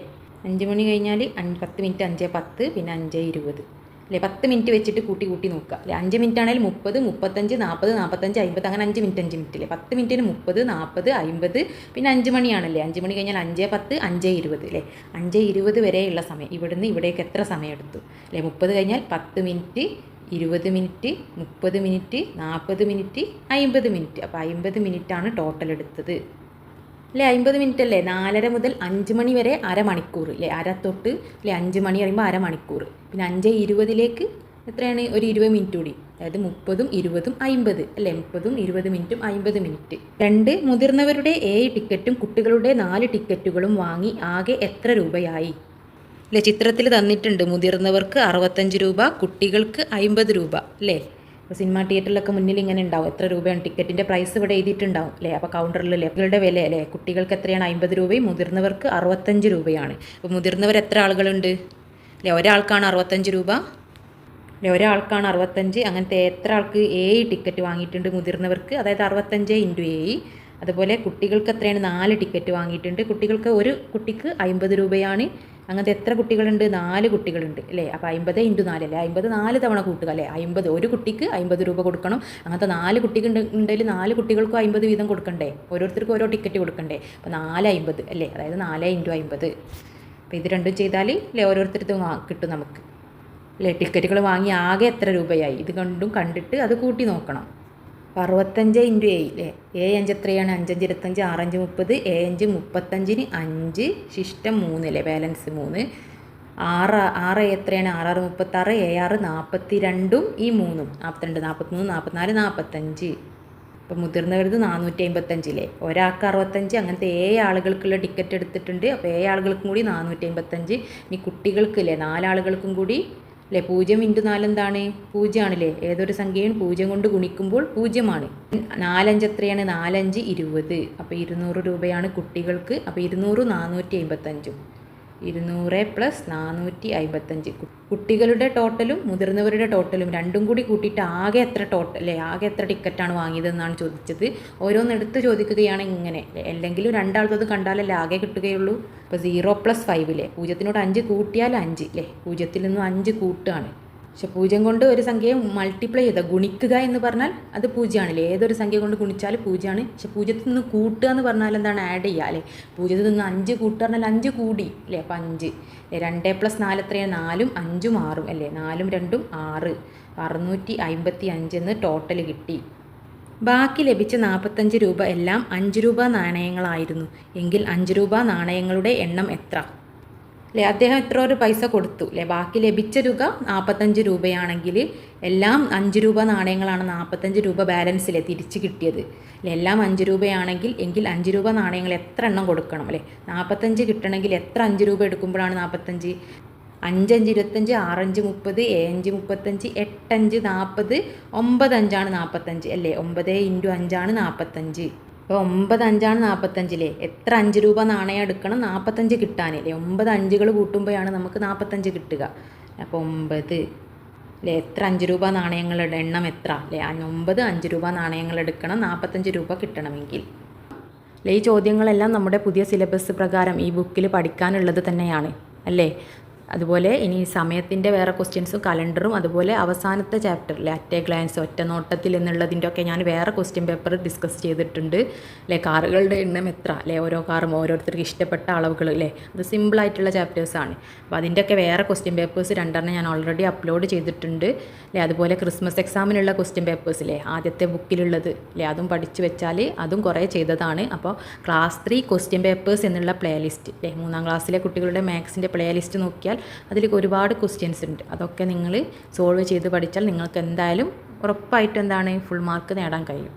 5 മണി കഴിഞ്ഞാൽ 10 മിനിറ്റ് 5:10 പിന്നെ 5:20 അല്ലേ. 10 മിനിറ്റ് വെച്ചിട്ട് കൂട്ടി നോക്കുക അല്ലേ. 5 മിനിറ്റ് ആണെങ്കിൽ 30, 35, 40, 45, 50 അങ്ങനെ 5 മിനിറ്റ് അല്ലേ. 10 മിനിറ്റിന് 30, 40, 50 പിന്നെ 5 മണിയാണല്ലേ. 5 മണി കഴിഞ്ഞാൽ 5:10, 5:20 അല്ലേ. 5:20 വരെയുള്ള സമയം ഇവിടുന്ന് ഇവിടേക്ക് എത്ര സമയം എടുത്തു അല്ലേ. 30 കഴിഞ്ഞാൽ 10 minute, 20 minute, 30 minute, 40 minute, 50 minute. അപ്പോൾ 50 മിനിറ്റാണ് ടോട്ടൽ എടുത്തത് അല്ലേ. 50 മിനിറ്റ് അല്ലേ. 4:30 മുതൽ 5 മണി വരെ അരമണിക്കൂർ അല്ലേ. അര തൊട്ട് അല്ലേ 5 മണി പറയുമ്പോൾ അരമണിക്കൂർ. പിന്നെ 5:20 എത്രയാണ്? ഒരു 20 മിനിറ്റ് കൂടി, അതായത് 30, 20, 50 അല്ലേ. 30, 20 മിനിറ്റും 50 മിനിറ്റ്. 2 മുതിർന്നവരുടെ 7 ടിക്കറ്റും കുട്ടികളുടെ 4 ടിക്കറ്റുകളും വാങ്ങി ആകെ എത്ര രൂപയായി അല്ലേ. ചിത്രത്തിൽ തന്നിട്ടുണ്ട്. മുതിർന്നവർക്ക് 65 രൂപ, കുട്ടികൾക്ക് 50 രൂപ അല്ലേ. അപ്പോൾ സിനിമാ തിയേറ്ററിലൊക്കെ മുന്നിൽ ഇങ്ങനെ ഉണ്ടാവും എത്ര രൂപയാണ് ടിക്കറ്റിൻ്റെ പ്രൈസ് ഇവിടെ എഴുതിയിട്ടുണ്ടാവും അല്ലേ. അപ്പോൾ കൗണ്ടറിൽ ടിക്കറ്റുകളുടെ വില അല്ലേ. കുട്ടികൾക്ക് എത്രയാണ്? 50 രൂപയും മുതിർന്നവർക്ക് 65 രൂപയാണ്. അപ്പോൾ മുതിർന്നവർ എത്ര ആളുകളുണ്ട് അല്ലേ. ഒരാൾക്കാണ് 65 രൂപ അല്ലേ. ഒരാൾക്കാണ് 65. അങ്ങനത്തെ എത്ര ആൾക്ക് 7 ടിക്കറ്റ് വാങ്ങിയിട്ടുണ്ട് മുതിർന്നവർക്ക്, അതായത് 65 × 7. അതുപോലെ കുട്ടികൾക്ക് എത്രയാണ്? 4 ടിക്കറ്റ് വാങ്ങിയിട്ടുണ്ട്. കുട്ടികൾക്ക് ഒരു കുട്ടിക്ക് 50 രൂപയാണ്. അങ്ങനത്തെ എത്ര കുട്ടികളുണ്ട്? 4 കുട്ടികളുണ്ട് അല്ലേ. അപ്പോൾ 50 × 4 അല്ലേ. 50 4 തവണ കൂട്ടുക അല്ലേ. 50 ഒരു കുട്ടിക്ക് 50 രൂപ കൊടുക്കണം. അങ്ങനത്തെ 4 കുട്ടികൾ ഉണ്ടെങ്കിൽ 4 കുട്ടികൾക്കും 50 വീതം കൊടുക്കണ്ടേ. ഓരോരുത്തർക്കും ഓരോ ടിക്കറ്റ് കൊടുക്കണ്ടേ. അപ്പോൾ 4:50 അല്ലേ, അതായത് 4 × 50. അപ്പോൾ ഇത് രണ്ടും ചെയ്താൽ അല്ലേ ഓരോരുത്തർക്കും കിട്ടും നമുക്ക് അല്ലേ. ടിക്കറ്റുകൾ വാങ്ങി ആകെ എത്ര രൂപയായി ഇത് കണ്ടും കണ്ടിട്ട് അത് കൂട്ടി നോക്കണം. 65 × 7 അല്ലേ. 7 എത്രയാണ്? 5 25, 6 30, 7 35, 5 ശിഷ്ടം 3 അല്ലേ, ബാലൻസ് 3. 6 എത്രയാണ്? 6 36, 7 42, ഈ 3 42, 43, 44, 45. ഇപ്പോൾ മുതിർന്നവരത് 455 അല്ലേ. ഒരാൾക്ക് 65. അങ്ങനത്തെ 7 ആളുകൾക്കുള്ള ടിക്കറ്റ് എടുത്തിട്ടുണ്ട്. അപ്പോൾ 7 ആളുകൾക്കും കൂടി 455. ഇനി കുട്ടികൾക്ക് അല്ലേ 4 ആളുകൾക്കും കൂടി അല്ലേ. 0 × 4 എന്താണ്? 0 ആണല്ലേ. ഏതൊരു സംഖ്യയും 0 കൊണ്ട് ഗുണിക്കുമ്പോൾ 0 ആണ്. 4 5 എത്രയാണ്? 4 5 20. അപ്പോൾ 200 രൂപയാണ് കുട്ടികൾക്ക്. അപ്പോൾ 200 455. 200 + 455. കുട്ടികളുടെ ടോട്ടലും മുതിർന്നവരുടെ ടോട്ടലും രണ്ടും കൂടി കൂട്ടിയിട്ട് ആകെ എത്ര ടോട്ടൽ അല്ലേ, ആകെ എത്ര ടിക്കറ്റാണ് വാങ്ങിയതെന്നാണ് ചോദിച്ചത്. ഓരോന്നെടുത്ത് ചോദിക്കുകയാണ് ഇങ്ങനെ. അല്ലെങ്കിലും രണ്ടാൾക്കത് കണ്ടാലല്ലേ ആകെ കിട്ടുകയുള്ളൂ. അപ്പോൾ 0 + 5 അല്ലേ. 0-നോട് 5 കൂട്ടിയാൽ 5 അല്ലേ. 0-ൽ നിന്നും 5 കൂട്ടുകയാണ്. പക്ഷെ 0 കൊണ്ട് ഒരു സംഖ്യയെ മൾട്ടിപ്ലൈ ചെയ്താൽ ഗുണിക്കുക എന്ന് പറഞ്ഞാൽ അത് 0 ആണല്ലേ. ഏതൊരു സംഖ്യ കൊണ്ട് ഗുണിച്ചാൽ 0 ആണ്. പക്ഷെ 0-ൽ നിന്ന് കൂട്ടുക എന്ന് പറഞ്ഞാൽ എന്താണ്? ആഡ് ചെയ്യുക അല്ലേ. 0-ൽ നിന്ന് 5 കൂട്ടുക പറഞ്ഞാൽ 5 കൂടി അല്ലേ. അപ്പോൾ 5 2 + 4 എത്രയാണ്? 4ഉം 5ഉം 6ഉം അല്ലേ. 4ഉം 2ഉം 6. 655 എന്ന് ടോട്ടൽ കിട്ടി. ബാക്കി ലഭിച്ച 45 രൂപ എല്ലാം 5 രൂപ നാണയങ്ങളായിരുന്നു എങ്കിൽ 5 രൂപ നാണയങ്ങളുടെ എണ്ണം എത്ര അല്ലേ. അദ്ദേഹം എത്ര ഒരു പൈസ കൊടുത്തു അല്ലേ. ബാക്കി ലഭിച്ച തുക 45 രൂപയാണെങ്കിൽ എല്ലാം 5 രൂപ നാണയങ്ങളാണ്. 45 രൂപ ബാലൻസിലെ തിരിച്ച് കിട്ടിയത് അല്ലേ. എല്ലാം 5 രൂപയാണെങ്കിൽ എങ്കിൽ 5 രൂപ നാണയങ്ങൾ എത്ര എണ്ണം കൊടുക്കണം അല്ലേ. 45 കിട്ടണമെങ്കിൽ എത്ര 5 രൂപ എടുക്കുമ്പോഴാണ് 45? 5 5 25, 6 5 30, 7 35, 8 5 40, 9 5 ആണ് 45 അല്ലേ. 9 × 5 ആണ് 45. അപ്പോൾ 9 5 ആണ് 45 അല്ലേ. എത്ര 5 രൂപ നാണയം എടുക്കണം 45 കിട്ടാനല്ലേ. 9 5കൾ കൂട്ടുമ്പോഴാണ് നമുക്ക് 45 കിട്ടുക. അപ്പോൾ 9 അല്ലേ. എത്ര 5 രൂപ നാണയങ്ങളുടെ എണ്ണം എത്ര അല്ലേ. 9 5 രൂപ നാണയങ്ങൾ എടുക്കണം 45 രൂപ കിട്ടണമെങ്കിൽ അല്ലേ. ഈ ചോദ്യങ്ങളെല്ലാം നമ്മുടെ പുതിയ സിലബസ് പ്രകാരം ഈ ബുക്കിൽ പഠിക്കാനുള്ളത് തന്നെയാണ് അല്ലേ. അതുപോലെ ഇനി സമയത്തിൻ്റെ വേറെ ക്വസ്റ്റ്യൻസും കലണ്ടറും അതുപോലെ അവസാനത്തെ ചാപ്റ്ററിലെ അറ്റ് എ ഗ്ലാൻസ് ഒറ്റ നോട്ടത്തിൽ എന്നുള്ളതിൻ്റെ ഒക്കെ ഞാൻ വേറെ ക്വസ്റ്റ്യൻ പേപ്പർ ഡിസ്കസ് ചെയ്തിട്ടുണ്ട് അല്ലേ. കാറുകളുടെ എണ്ണം എത്ര അല്ലേ, ഓരോ കാറും ഓരോരുത്തർക്ക് ഇഷ്ടപ്പെട്ട അളവുകൾ അല്ലേ, അത് സിമ്പിളായിട്ടുള്ള ചാപ്റ്റേഴ്സാണ്. അപ്പോൾ അതിൻ്റെയൊക്കെ വേറെ ക്വസ്റ്റ്യൻ പേപ്പേഴ്സ് 2 ഞാൻ ഓൾറെഡി അപ്ലോഡ് ചെയ്തിട്ടുണ്ട് അല്ലേ. അതുപോലെ ക്രിസ്മസ് എക്സാമിനുള്ള ക്വസ്റ്റ്യൻ പേപ്പേഴ്സ് അല്ലേ, ആദ്യത്തെ ബുക്കിലുള്ളത് അല്ലേ, അതും പഠിച്ചു വെച്ചാൽ അതും കുറേ ചെയ്തതാണ്. അപ്പോൾ ക്ലാസ് 3 ക്വസ്റ്റ്യൻ പേപ്പേഴ്സ് എന്നുള്ള പ്ലേലിസ്റ്റ് അല്ലേ, 3ാം ക്ലാസ്സിലെ കുട്ടികളുടെ മാത്സിൻ്റെ പ്ലേലിസ്റ്റ് നോക്കിയാൽ അതിലേക്ക് ഒരുപാട് ക്വസ്റ്റ്യൻസ് ഉണ്ട്. അതൊക്കെ നിങ്ങൾ സോൾവ് ചെയ്ത് പഠിച്ചാൽ നിങ്ങൾക്ക് എന്തായാലും ഉറപ്പായിട്ടും എന്താണ് ഫുൾ മാർക്ക് നേടാൻ കഴിയും.